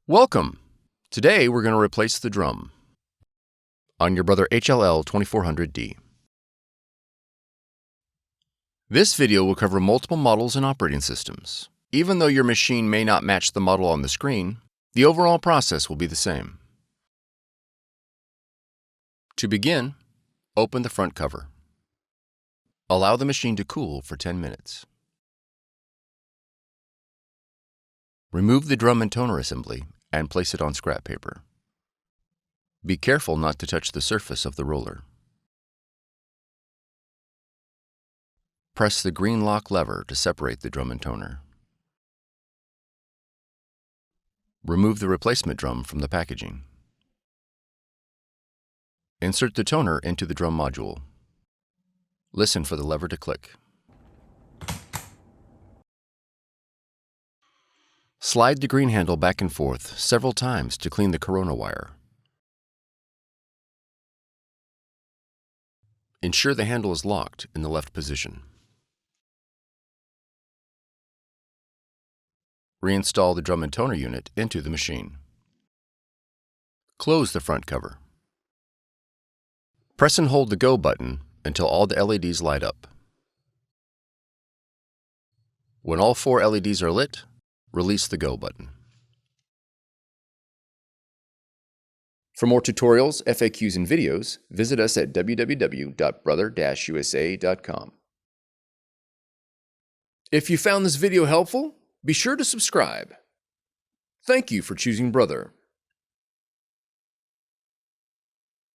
Welcome! Today we're going to replace the drum on your Brother HL L2400D. This video will cover multiple models and operating systems. Even though your machine may not match the model on the screen, the overall process will be the same. To begin, open the front cover. Allow the machine to cool for 10 minutes. Remove the drum and toner assembly and place it on scrap paper. Be careful not to touch the surface of the roller. Press the green lock lever to separate the drum and toner. Remove the replacement drum from the packaging. Insert the toner into the drum module. Listen for the lever to click. Slide the green handle back and forth several times to clean the corona wire. Ensure the handle is locked in the left position. Reinstall the drum and toner unit into the machine. Close the front cover. Press and hold the Go button until all the LEDs light up. When all 4 LEDs are lit, release the Go button. For more tutorials, FAQs, and videos, visit us at www.brother-usa.com. If you found this video helpful, be sure to subscribe. Thank you for choosing Brother.